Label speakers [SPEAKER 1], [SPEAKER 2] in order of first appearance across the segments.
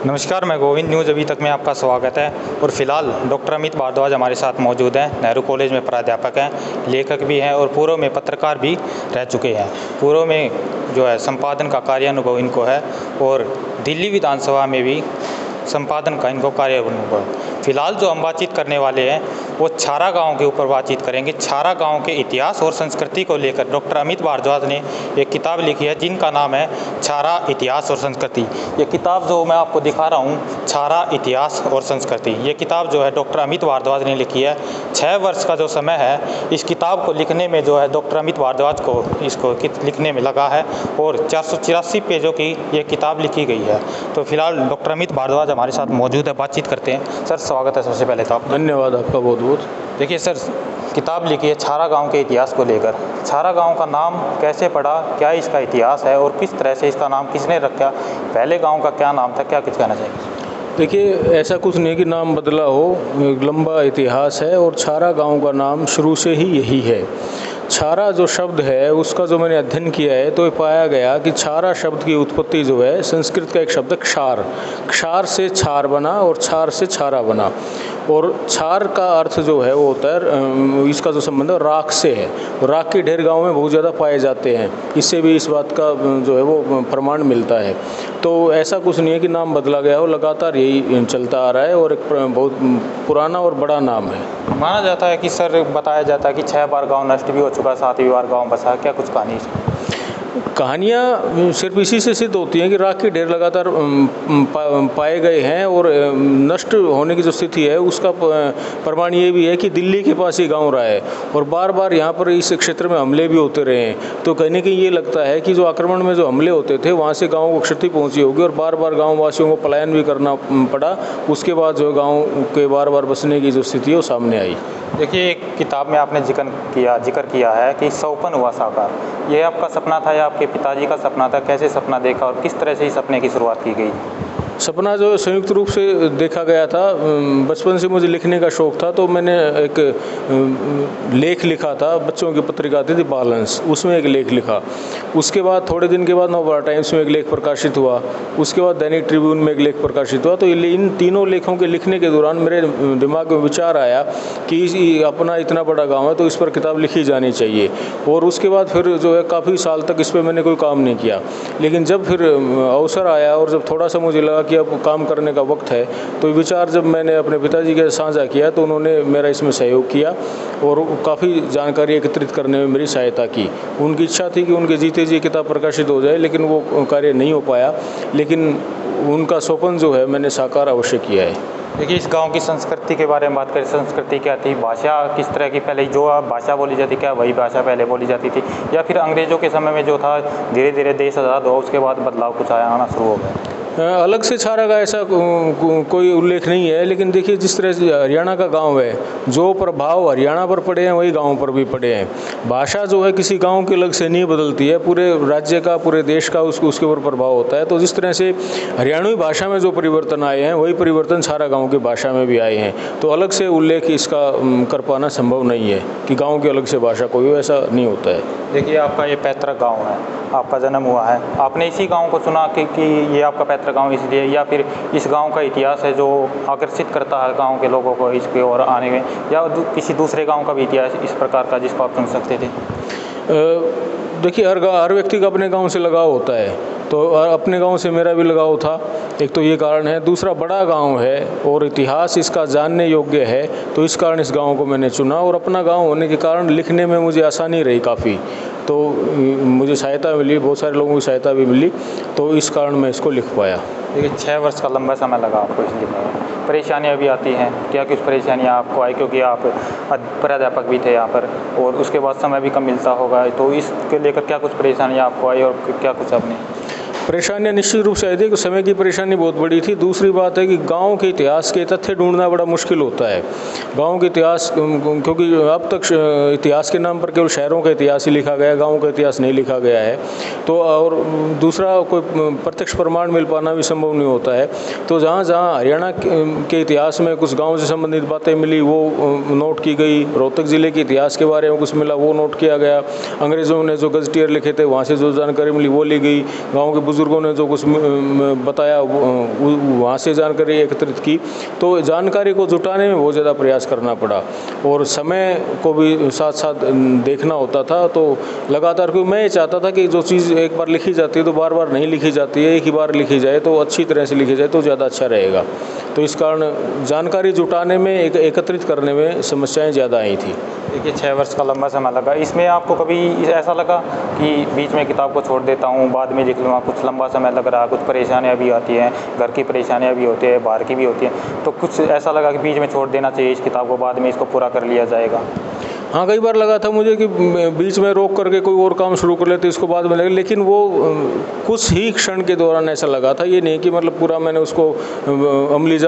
[SPEAKER 1] नमस्कार, मैं गोविंद न्यूज़ अभी तक में आपका स्वागत है। और फिलहाल डॉक्टर अमित भारद्वाज हमारे साथ मौजूद हैं। नेहरू कॉलेज में प्राध्यापक हैं, लेखक भी हैं और पूर्व में पत्रकार भी रह चुके हैं। पूर्व में जो है संपादन का कार्य अनुभव इनको है और दिल्ली विधानसभा में भी संपादन का इनको कार्य अनुभव है। फिलहाल जो हम बातचीत करने वाले हैं वो छारा गांव के ऊपर बातचीत करेंगे। छारा गांव के इतिहास और संस्कृति को लेकर डॉक्टर अमित भारद्वाज ने एक किताब लिखी है जिनका नाम है छारा इतिहास और संस्कृति। ये किताब जो मैं आपको दिखा रहा हूँ, छारा इतिहास और संस्कृति, ये किताब जो है डॉक्टर अमित भारद्वाज ने लिखी है। 6 वर्ष का जो समय है इस किताब को लिखने में जो है डॉक्टर अमित भारद्वाज को इसको लिखने में लगा है और 484 पेजों की ये किताब लिखी गई है। तो फिलहाल डॉक्टर अमित भारद्वाज हमारे साथ मौजूद है, बातचीत करते हैं। सर स्वागत है सबसे पहले तो आप।
[SPEAKER 2] धन्यवाद आपका बहुत बहुत।
[SPEAKER 1] देखिए सर, किताब लिखी है छारा गांव के इतिहास को लेकर। छारा गांव का नाम कैसे पड़ा, क्या इसका इतिहास है और किस तरह से इसका नाम किसने रखा, पहले गांव का क्या नाम था, क्या कुछ कहना चाहिए?
[SPEAKER 2] देखिए, ऐसा कुछ नहीं कि नाम बदला हो, लंबा इतिहास है और छारा गांव का नाम शुरू से ही यही है। छारा जो शब्द है उसका जो मैंने अध्ययन किया है तो ये पाया गया कि छारा शब्द की उत्पत्ति जो है संस्कृत का एक शब्द है क्षार, क्षार से छार बना और छार से छारा बना। और छार का अर्थ जो है वो होता है, इसका जो संबंध है राख से है। राख के ढेर गांव में बहुत ज़्यादा पाए जाते हैं, इससे भी इस बात का जो है वो प्रमाण मिलता है। तो ऐसा कुछ नहीं है कि नाम बदला गया हो, लगातार यही चलता आ रहा है और एक बहुत पुराना और बड़ा नाम है।
[SPEAKER 1] माना जाता है कि सर, बताया जाता है कि 6 बार गांव नष्ट भी हो चुका, 7वीं बार गांव बसा, क्या कुछ कहानी है?
[SPEAKER 2] कहानियाँ सिर्फ इसी से सिद्ध होती हैं कि राख के ढेर लगातार पाए गए हैं और नष्ट होने की जो स्थिति है उसका प्रमाण ये भी है कि दिल्ली के पास ही गांव रहा है और बार बार यहाँ पर इस क्षेत्र में हमले भी होते रहे हैं। तो कहने की ये लगता है कि जो आक्रमण में जो हमले होते थे वहाँ से गाँव को क्षति पहुँची होगी और बार बार गाँव वासियों को पलायन भी करना पड़ा। उसके बाद जो गाँव के बार बार बसने की जो स्थिति है वो सामने आई।
[SPEAKER 1] देखिए, एक किताब में आपने जिक्र किया है कि सौपन हुआ साकार। ये आपका सपना था या आपके पिताजी का सपना था? कैसे सपना देखा और किस तरह से इस सपने की शुरुआत की गई?
[SPEAKER 2] सपना जो संयुक्त रूप से देखा गया था। बचपन से मुझे लिखने का शौक़ था तो मैंने एक लेख लिखा था, बच्चों की पत्रिका आती थी बालंस, उसमें एक लेख लिखा। उसके बाद थोड़े दिन के बाद नवभारत टाइम्स में एक लेख प्रकाशित हुआ, उसके बाद दैनिक ट्रिब्यून में एक लेख प्रकाशित हुआ। तो इन तीनों लेखों के लिखने के दौरान मेरे दिमाग में विचार आया कि अपना इतना बड़ा गाँव है तो इस पर किताब लिखी जानी चाहिए। और उसके बाद फिर जो है काफ़ी साल तक इस पर मैंने कोई काम नहीं किया। लेकिन जब फिर अवसर आया और जब थोड़ा सा मुझे लगा कि अब काम करने का वक्त है, तो विचार जब मैंने अपने पिताजी के साझा किया तो उन्होंने मेरा इसमें सहयोग किया और काफ़ी जानकारी एकत्रित करने में मेरी सहायता की। उनकी इच्छा थी कि उनके जीते जी किताब प्रकाशित हो जाए, लेकिन वो कार्य नहीं हो पाया। लेकिन उनका स्वप्न जो है मैंने साकार अवश्य किया है।
[SPEAKER 1] देखिए, इस गांव की संस्कृति के बारे में बात करें, संस्कृति क्या थी, भाषा किस तरह की, पहले जो भाषा बोली जाती क्या वही भाषा पहले बोली जाती थी या फिर अंग्रेज़ों के समय में जो था धीरे धीरे देश आज़ाद हुआ उसके बाद बदलाव कुछ आना शुरू हो गया?
[SPEAKER 2] अलग से छारा का ऐसा कोई उल्लेख नहीं है। लेकिन देखिए, जिस तरह से हरियाणा का गांव है, जो प्रभाव हरियाणा पर पड़े हैं वही गांव पर भी पड़े हैं। भाषा जो है किसी गांव के अलग से नहीं बदलती है, पूरे राज्य का, पूरे देश का उसके ऊपर प्रभाव होता है। तो जिस तरह से हरियाणवी भाषा में जो परिवर्तन आए हैं वही परिवर्तन छारा गाँव की भाषा में भी आए हैं। तो अलग से उल्लेख इसका कर पाना संभव नहीं है कि गाँव की अलग से भाषा कोई हो, ऐसा नहीं होता है।
[SPEAKER 1] देखिए, आपका ये पैतृक गांव है, आपका जन्म हुआ है, आपने इसी गांव को चुना कि ये आपका पैतृक गांव इसलिए, या फिर इस गांव का इतिहास है जो आकर्षित करता है गांव के लोगों को इसके ओर आने में, या किसी दूसरे गांव का भी इतिहास इस प्रकार का जिसको आप चुन सकते थे?
[SPEAKER 2] देखिए, हर व्यक्ति का अपने गांव से लगाव होता है, तो अपने गांव से मेरा भी लगाव था। एक तो ये कारण है, दूसरा बड़ा गांव है और इतिहास इसका जानने योग्य है, तो इस कारण इस गांव को मैंने चुना। और अपना गांव होने के कारण लिखने में मुझे आसानी रही काफ़ी, तो मुझे सहायता मिली, बहुत सारे लोगों की सहायता भी मिली, तो इस कारण मैं इसको लिख पाया।
[SPEAKER 1] देखिए, 6 वर्ष का लंबा समय लगा आपको इस लिखने में। परेशानियाँ भी आती हैं, क्या कुछ परेशानियाँ आपको आई, क्योंकि आप प्राध्यापक भी थे यहाँ पर और उसके बाद समय भी कम मिलता होगा, तो इसके लेकर क्या कुछ परेशानियाँ आपको आई और क्या कुछ आपने?
[SPEAKER 2] परेशानियाँ निश्चित रूप से आई थी कि समय की परेशानी बहुत बड़ी थी। दूसरी बात है कि गांव के इतिहास के तथ्य ढूंढना बड़ा मुश्किल होता है। गांव के इतिहास, क्योंकि अब तक इतिहास के नाम पर केवल शहरों का इतिहास ही लिखा गया है, गाँव का इतिहास नहीं लिखा गया है। तो और दूसरा कोई प्रत्यक्ष प्रमाण मिल पाना भी संभव नहीं होता है। तो जहाँ जहाँ हरियाणा के इतिहास में कुछ गाँव से संबंधित बातें मिली वो नोट की गई, रोहतक ज़िले के इतिहास के बारे में कुछ मिला वो नोट किया गया, अंग्रेज़ों ने जो गज़टियर लिखे थे वहाँ से जो जानकारी मिली वो ली गई, गाँव के बुज़ुर्गों ने जो कुछ बताया वहाँ से जानकारी एकत्रित की। तो जानकारी को जुटाने में बहुत ज़्यादा प्रयास करना पड़ा और समय को भी साथ साथ देखना होता था। तो लगातार, क्योंकि मैं ये चाहता था कि जो चीज़ एक बार लिखी जाती है तो बार बार नहीं लिखी जाती है, एक ही बार लिखी जाए तो अच्छी तरह से लिखी जाए तो ज़्यादा अच्छा रहेगा। तो इस कारण जानकारी जुटाने में, एकत्रित करने में समस्याएं ज़्यादा आई थी।
[SPEAKER 1] देखिए 6 वर्ष का लंबा समय लगा। इसमें आपको कभी ऐसा लगा कि बीच में किताब को छोड़ देता हूँ, बाद में लिख लूँगा, कुछ लंबा समय लग रहा है, कुछ परेशानियाँ भी आती हैं, घर की परेशानियाँ भी होती है, बाहर की भी होती हैं, तो कुछ ऐसा लगा कि बीच में छोड़ देना चाहिए इस किताब को, बाद में इसको पूरा कर लिया जाएगा?
[SPEAKER 2] हाँ, कई बार लगा था मुझे कि बीच में रोक करके कोई और काम शुरू कर लेते इसको बाद में लगे, लेकिन वो कुछ ही क्षण के दौरान ऐसा लगा था। ये नहीं कि मतलब पूरा मैंने उसको अमली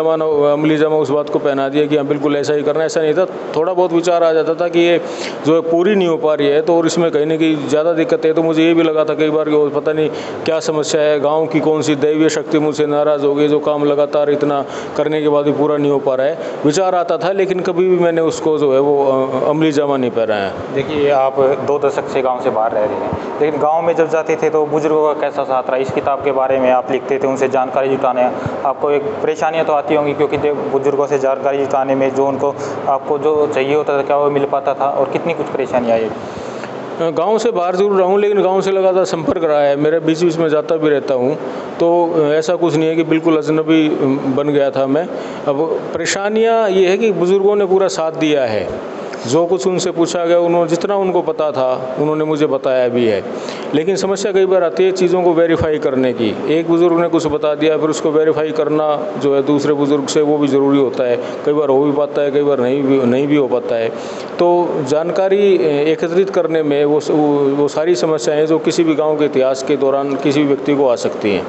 [SPEAKER 2] जमा उस बात को पहना दिया कि हाँ बिल्कुल ऐसा ही करना, ऐसा नहीं था। थोड़ा बहुत विचार आ जाता था कि ये जो है पूरी नहीं हो पा रही है तो, और इसमें कहीं ना कहीं ज़्यादा दिक्कत है। तो मुझे ये भी लगा था कई बार कि वो पता नहीं क्या समस्या है, गाँव की कौन सी दैवीय शक्ति मुझसे नाराज़ हो गई, जो काम लगातार इतना करने के बाद भी पूरा नहीं हो पा रहा है। विचार आता था, लेकिन कभी भी मैंने उसको जो है वो अमली जमा नहीं पा रहे हैं।
[SPEAKER 1] देखिए आप 2 दशक से गांव से बाहर रह रहे हैं, लेकिन गांव में जब जाते थे तो बुजुर्गों का कैसा साथ रहा? इस किताब के बारे में आप लिखते थे, उनसे जानकारी जुटाने, आपको एक परेशानियां तो आती होंगी, क्योंकि बुजुर्गों से जानकारी जुटाने में जो उनको आपको जो चाहिए होता था क्या वो मिल पाता था, और कितनी कुछ परेशानियाँ आई?
[SPEAKER 2] गांव से बाहर जरूर रहा हूँ, लेकिन गांव से लगातार संपर्क रहा है मेरा, बीच बीच में जाता भी रहता हूँ। तो ऐसा कुछ नहीं है कि बिल्कुल अजनबी बन गया था मैं। अब परेशानियाँ ये है कि बुज़ुर्गों ने पूरा साथ दिया है, जो कुछ उनसे पूछा गया उन्होंने जितना उनको पता था उन्होंने मुझे बताया भी है। लेकिन समस्या कई बार आती है चीज़ों को वेरीफाई करने की। एक बुज़ुर्ग ने कुछ बता दिया, फिर उसको वेरीफाई करना जो है दूसरे बुज़ुर्ग से, वो भी ज़रूरी होता है। कई बार हो भी पाता है, कई बार नहीं भी हो पाता है। तो जानकारी एकत्रित करने में वो सारी समस्याएं जो किसी भी गाँव के इतिहास के दौरान किसी भी व्यक्ति को आ सकती हैं,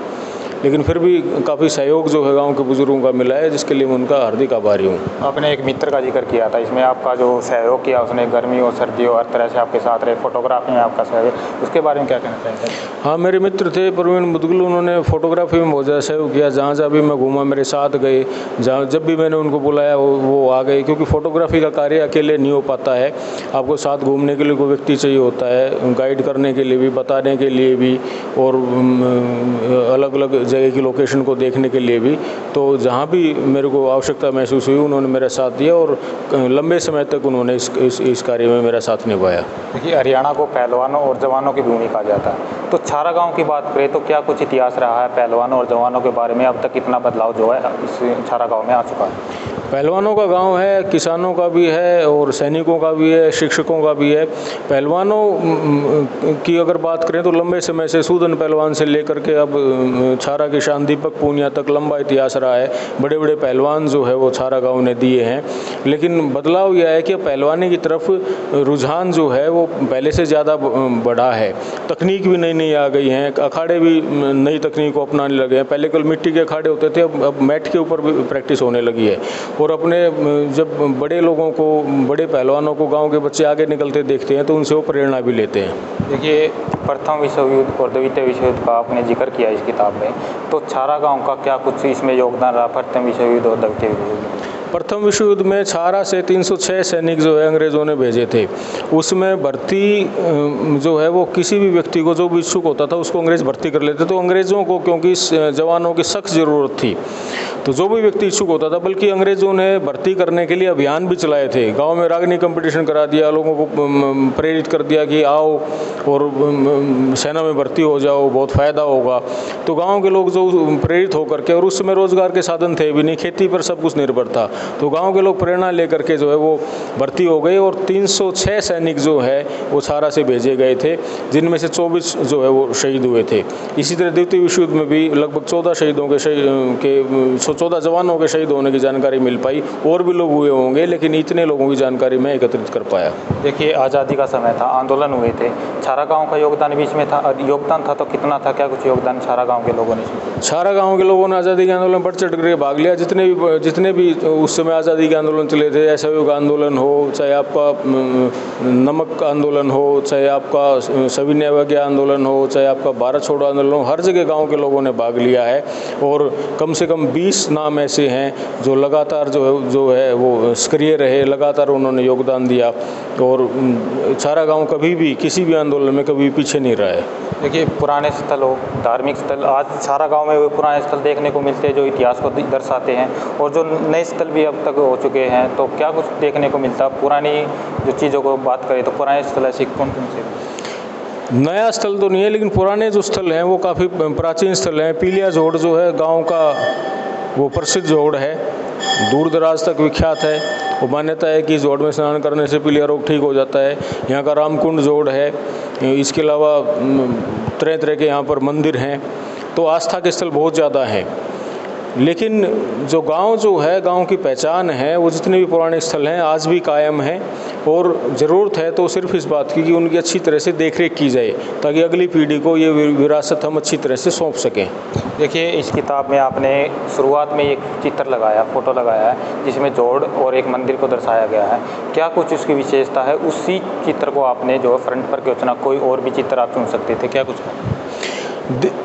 [SPEAKER 2] लेकिन फिर भी काफ़ी सहयोग जो है गांव के बुजुर्गों का मिला है, जिसके लिए मैं उनका हार्दिक आभारी हूँ।
[SPEAKER 1] आपने एक मित्र का जिक्र किया था, इसमें आपका जो सहयोग किया उसने, गर्मी और सर्दी और हर तरह से आपके साथ रहे, फोटोग्राफी में आपका सहयोग, उसके बारे में क्या कहना चाहेंगे?
[SPEAKER 2] हाँ, मेरे मित्र थे प्रवीण मुदगल, उन्होंने फोटोग्राफी में बहुत ज़्यादा सहयोग किया। जहाँ जहाँ भी मैं घूमा मेरे साथ गए, जब भी मैंने उनको बुलाया वो आ गए, क्योंकि फोटोग्राफी का कार्य अकेले नहीं हो पाता है। आपको साथ घूमने के लिए कोई व्यक्ति चाहिए होता है, गाइड करने के लिए भी, बताने के लिए भी, और अलग अलग जगह की लोकेशन को देखने के लिए भी। तो जहाँ भी मेरे को आवश्यकता महसूस हुई उन्होंने मेरा साथ दिया, और लंबे समय तक उन्होंने इस कार्य में मेरा साथ निभाया।
[SPEAKER 1] देखिए हरियाणा को पहलवानों और जवानों की भूमि कहा जाता है, तो छारा गांव की बात करें तो क्या कुछ इतिहास रहा है पहलवानों और जवानों के बारे में? अब तक कितना बदलाव जो है इस छारा गांव में आ चुका है?
[SPEAKER 2] पहलवानों का गांव है, किसानों का भी है, और सैनिकों का भी है, शिक्षकों का भी है। पहलवानों की अगर बात करें तो लंबे समय से सूदन पहलवान से लेकर के अब छारा के शान दीपक पूनिया तक लंबा इतिहास रहा है। बड़े बड़े पहलवान जो है वो छारा गांव ने दिए हैं। लेकिन बदलाव यह है कि पहलवानी की तरफ रुझान जो है वो पहले से ज़्यादा बढ़ा है। तकनीक भी नई नई आ गई हैं, अखाड़े भी नई तकनीक को अपनाने लगे हैं। पहले कल मिट्टी के अखाड़े होते थे, अब मैट के ऊपर भी प्रैक्टिस होने लगी है। और अपने जब बड़े लोगों को, बड़े पहलवानों को गांव के बच्चे आगे निकलते देखते हैं तो उनसे वो प्रेरणा भी लेते हैं।
[SPEAKER 1] देखिए प्रथम विश्व युद्ध और द्वितीय विश्व युद्ध का आपने जिक्र किया इस किताब में, तो छारा गांव का क्या कुछ इसमें योगदान रहा प्रथम विश्व युद्ध और द्वितीय विश्व युद्ध?
[SPEAKER 2] प्रथम विश्व युद्ध में छारा से 306 सैनिक जो है अंग्रेज़ों ने भेजे थे। उसमें भर्ती जो है वो किसी भी व्यक्ति को जो भी इच्छुक होता था उसको अंग्रेज़ भर्ती कर लेते। तो अंग्रेज़ों को क्योंकि जवानों की सख्त ज़रूरत थी तो जो भी व्यक्ति इच्छुक होता था, बल्कि अंग्रेज़ों ने भर्ती करने के लिए अभियान भी चलाए थे। गांव में रागनी कंपटीशन करा दिया, लोगों को प्रेरित कर दिया कि आओ और सेना में भर्ती हो जाओ, बहुत फ़ायदा होगा। तो गांव के लोग जो प्रेरित होकर के, और उस समय रोज़गार के साधन थे भी नहीं, खेती पर सब कुछ निर्भर था, तो गांव के लोग प्रेरणा लेकर के जो है वो भर्ती हो गए। और 306 सैनिक जो है वो छारा से भेजे गए थे, जिनमें से 24 जो है वो शहीद हुए थे। इसी तरह द्वितीय विश्व युद्ध में भी लगभग 14 शहीदों के 14 जवानों के शहीद होने की जानकारी मिल पाई। और भी लोग हुए होंगे, लेकिन इतने लोगों की जानकारी मैं एकत्रित कर पाया।
[SPEAKER 1] देखिए आज़ादी का समय था, आंदोलन हुए थे, छारा गांव का योगदान बीच में था, योगदान था तो कितना था, क्या कुछ योगदान छारा गांव के लोगों ने?
[SPEAKER 2] छारा गांव के लोगों ने आज़ादी के आंदोलन बढ़ चढ़ कर भाग लिया। जितने भी उस समय आज़ादी के आंदोलन चले थे, असहयोग आंदोलन हो, चाहे आपका नमक आंदोलन हो, चाहे आपका सविनय अवज्ञा आंदोलन हो, चाहे आपका भारत छोड़ो आंदोलन हो, हर जगह गाँव के लोगों ने भाग लिया है। और कम से कम 20 नाम ऐसे हैं जो लगातार जो है वो सक्रिय रहे, लगातार उन्होंने योगदान दिया। और छारा गांव कभी भी किसी भी आंदोलन में कभी पीछे नहीं रहा है।
[SPEAKER 1] देखिए, पुराने स्थल हो, धार्मिक स्थल, आज सारा गांव में वो पुराने स्थल देखने को मिलते हैं जो इतिहास को दर्शाते हैं, और जो नए स्थल भी अब तक हो चुके हैं। तो क्या कुछ देखने को मिलता है? पुरानी जो चीज़ों को बात करें तो पुराने स्थल ऐसे कौन कौन से?
[SPEAKER 2] नया स्थल तो नहीं है, लेकिन पुराने जो स्थल हैं वो काफ़ी प्राचीन स्थल हैं। पीलिया जोड़ जो है गांव का, वो प्रसिद्ध जोड़ है, दूर दराज तक विख्यात है। वो मान्यता है कि इस जोड़ में स्नान करने से पीलिया रोग ठीक हो जाता है। यहाँ का रामकुंड जोड़ है। इसके अलावा तरह तरह के यहाँ पर मंदिर हैं। तो आस्था के स्थल बहुत ज़्यादा हैं। लेकिन जो गांव जो है, गांव की पहचान है, वो जितने भी पुराने स्थल हैं आज भी कायम हैं। और ज़रूरत है तो सिर्फ इस बात की कि उनकी अच्छी तरह से देखरेख की जाए, ताकि अगली पीढ़ी को ये विरासत हम अच्छी तरह से सौंप सकें।
[SPEAKER 1] देखिए, इस किताब में आपने शुरुआत में एक चित्र लगाया, फ़ोटो लगाया है, जिसमें जोड़ और एक मंदिर को दर्शाया गया है। क्या कुछ उसकी विशेषता है? उसी चित्र को आपने जो फ्रंट पर क्यों चुना? कोई और भी चित्र आप चुन सकते थे, क्या कुछ?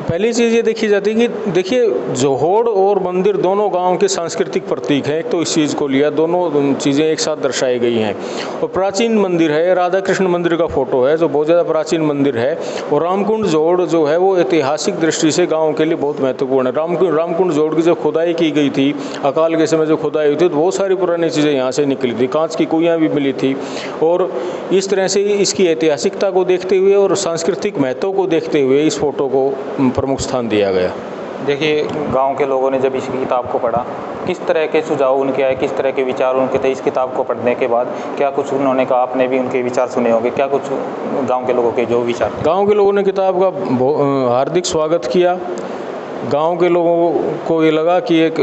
[SPEAKER 2] पहली चीज़ ये देखी जाती है कि देखिए, जोहड़ और मंदिर दोनों गांव के सांस्कृतिक प्रतीक हैं। एक तो इस चीज़ को लिया, दोनों चीज़ें एक साथ दर्शाई गई हैं। और प्राचीन मंदिर है, राधा कृष्ण मंदिर का फ़ोटो है जो बहुत ज़्यादा प्राचीन मंदिर है। और रामकुंड जोड़ जो है वो ऐतिहासिक दृष्टि से गाँव के लिए बहुत महत्वपूर्ण है। रामकुंड जोड़ की जो खुदाई की गई थी, अकाल के समय जो खुदाई हुई थी, तो बहुत सारी पुरानी चीज़ें यहाँ से निकली थी। कांच की कुइयाँ भी मिली थी। और इस तरह से इसकी ऐतिहासिकता को देखते हुए और सांस्कृतिक महत्व को देखते हुए इस फ़ोटो को प्रमुख स्थान दिया गया।
[SPEAKER 1] देखिए, गांव के लोगों ने जब इस किताब को पढ़ा, किस तरह के सुझाव उनके आए, किस तरह के विचार उनके थे? इस किताब को पढ़ने के बाद क्या कुछ उन्होंने कहा? आपने भी उनके विचार सुने होंगे, क्या कुछ गांव के लोगों के जो विचार थे?
[SPEAKER 2] गांव के लोगों ने किताब का हार्दिक स्वागत किया। गांव के लोगों को ये लगा कि एक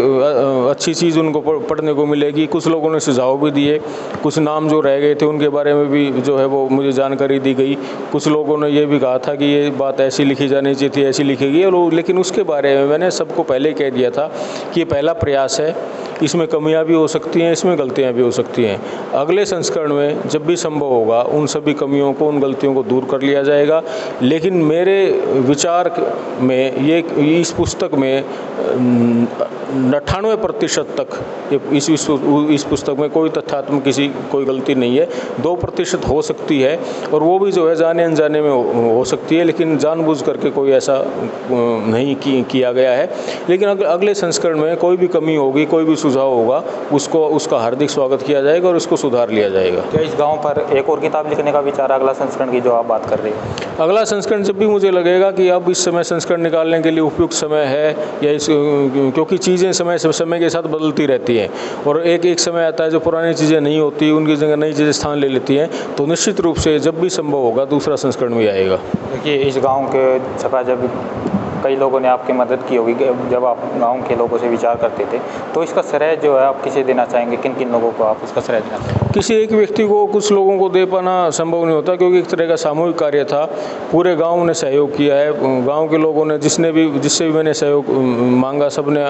[SPEAKER 2] अच्छी चीज़ उनको पढ़ने को मिलेगी। कुछ लोगों ने सुझाव भी दिए, कुछ नाम जो रह गए थे उनके बारे में भी जो है वो मुझे जानकारी दी गई। कुछ लोगों ने ये भी कहा था कि ये बात ऐसी लिखी जानी चाहिए थी, ऐसी लिखी गई। और लेकिन उसके बारे में मैंने सबको पहले कह दिया था कि ये पहला प्रयास है, इसमें कमियां भी हो सकती हैं, इसमें गलतियां भी हो सकती हैं। अगले संस्करण में जब भी संभव होगा उन सभी कमियों को, उन गलतियों को दूर कर लिया जाएगा। लेकिन मेरे विचार में ये इस पुस्तक में 98% तक इस पुस्तक में कोई तथ्यात्मक कोई गलती नहीं है। 2% हो सकती है, और वो भी जो है जाने अनजाने में हो सकती है, लेकिन जानबूझ करके कोई ऐसा नहीं किया गया है। लेकिन अगले संस्करण में कोई भी कमी होगी, कोई भी सुझाव होगा, उसका हार्दिक स्वागत किया जाएगा और उसको सुधार लिया जाएगा।
[SPEAKER 1] क्या इस गांव पर एक और किताब लिखने का विचार अगला संस्करण की जो आप बात कर रहे हैं?
[SPEAKER 2] अगला संस्करण जब भी मुझे लगेगा कि अब इस समय संस्करण निकालने के लिए उपयुक्त समय है, या क्योंकि चीज़ें समय के साथ बदलती रहती हैं, और एक समय आता है जो पुरानी चीज़ें नहीं होती, उनकी जगह नई चीज़ें स्थान ले लेती हैं, तो निश्चित रूप से जब भी संभव होगा दूसरा संस्करण भी आएगा।
[SPEAKER 1] देखिए, इस गाँव के छपा जब कई लोगों ने आपकी मदद की होगी जब आप गांव के लोगों से विचार करते थे, तो इसका श्रेय जो है आप किसे देना चाहेंगे? किन किन लोगों को आप इसका श्रेय देना चाहेंगे?
[SPEAKER 2] किसी एक व्यक्ति को, कुछ लोगों को दे पाना संभव नहीं होता, क्योंकि एक तरह का सामूहिक कार्य था। पूरे गांव ने सहयोग किया है। गांव के लोगों ने जिससे भी मैंने सहयोग मांगा, सब ने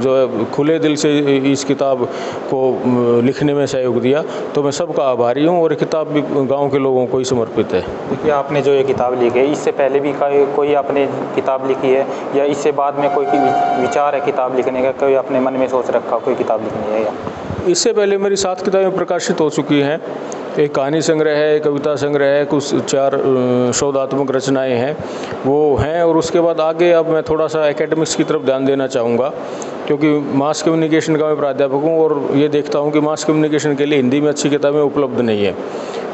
[SPEAKER 2] जो है खुले दिल से इस किताब को लिखने में सहयोग दिया। तो मैं सबका आभारी हूँ, और किताब भी गाँव के लोगों को ही समर्पित है।
[SPEAKER 1] देखिए, आपने जो ये किताब लिखी है, इससे पहले भी कोई आपने किताब लिखी है, या इससे बाद में कोई विचार है किताब लिखने का? कोई अपने मन में सोच रखा कोई किताब लिखनी है? या
[SPEAKER 2] इससे पहले मेरी 7 किताबें प्रकाशित हो चुकी हैं। एक कहानी संग्रह है, एक कविता संग्रह है, कुछ 4 शोधात्मक रचनाएं हैं, वो हैं। और उसके बाद आगे अब मैं थोड़ा सा एकेडमिक्स की तरफ ध्यान देना चाहूँगा, क्योंकि मास कम्युनिकेशन का मैं प्राध्यापक हूँ, और ये देखता हूँ कि मास कम्युनिकेशन के लिए हिंदी में अच्छी किताबें उपलब्ध नहीं है।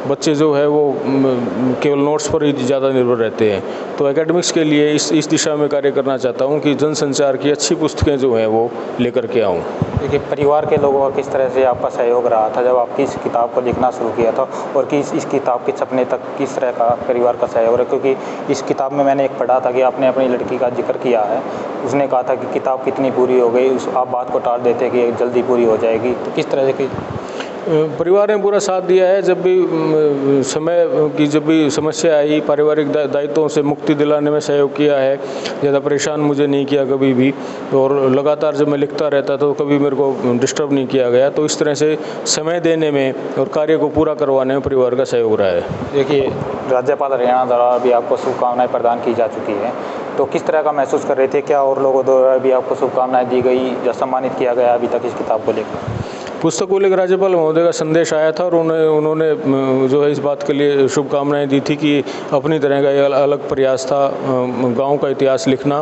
[SPEAKER 2] बच्चे जो है वो केवल नोट्स पर ही ज़्यादा निर्भर रहते हैं। तो एकेडमिक्स के लिए इस दिशा में कार्य करना चाहता हूँ कि जनसंचार की अच्छी पुस्तकें जो हैं वो लेकर के आऊँ।
[SPEAKER 1] देखिए, परिवार के लोगों का किस तरह से आपका सहयोग रहा था जब आपकी इस किताब को लिखना शुरू किया था, और कि इस किताब के छपने तक किस तरह का परिवार का सहयोग रहा? क्योंकि इस किताब में मैंने एक पढ़ा था कि आपने अपनी लड़की का जिक्र किया है। उसने कहा था कि किताब कितनी पूरी हो गई, आप बात को टाल देते कि जल्दी पूरी हो जाएगी। तो किस तरह से
[SPEAKER 2] परिवार ने पूरा साथ दिया है। जब भी समस्या आई, पारिवारिक दायित्वों से मुक्ति दिलाने में सहयोग किया है। ज़्यादा परेशान मुझे नहीं किया कभी भी, और लगातार जब मैं लिखता रहता तो कभी मेरे को डिस्टर्ब नहीं किया गया। तो इस तरह से समय देने में और कार्य को पूरा करवाने में परिवार का सहयोग रहा है।
[SPEAKER 1] देखिए, राज्यपाल हरियाणा द्वारा भी आपको शुभकामनाएं प्रदान की जा चुकी है, तो किस तरह का महसूस कर रहे थे? क्या और लोगों द्वारा भी आपको शुभकामनाएं दी गई या सम्मानित किया गया अभी तक इस किताब को लेकर?
[SPEAKER 2] पुस्तक को लेकर राज्यपाल महोदय का संदेश आया था और उन्होंने जो है इस बात के लिए शुभकामनाएं दी थी कि अपनी तरह का एक अलग प्रयास था गांव का इतिहास लिखना,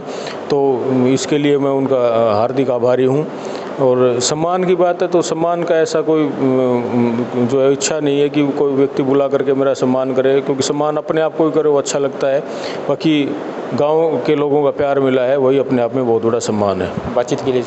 [SPEAKER 2] तो इसके लिए मैं उनका हार्दिक आभारी हूं। और सम्मान की बात है तो सम्मान का ऐसा कोई जो है इच्छा नहीं है कि कोई व्यक्ति बुला करके मेरा सम्मान करे, क्योंकि सम्मान अपने आप को ही करे वो अच्छा लगता है। बाकी गाँव के लोगों का प्यार मिला है वही अपने आप में बहुत बड़ा सम्मान है।
[SPEAKER 1] बातचीत के लिए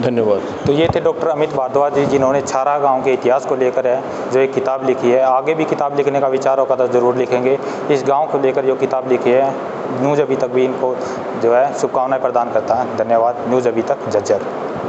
[SPEAKER 2] धन्यवाद।
[SPEAKER 1] तो ये थे डॉक्टर अमित भारद्वाज जी, जिन्होंने छारा गांव के इतिहास को लेकर है जो एक किताब लिखी है। आगे भी किताब लिखने का विचार होगा तो ज़रूर लिखेंगे। इस गांव को लेकर जो किताब लिखी है, न्यूज़ अभी तक भी इनको जो है शुभकामनाएं प्रदान करता है। धन्यवाद। न्यूज़ अभी तक, झज्जर।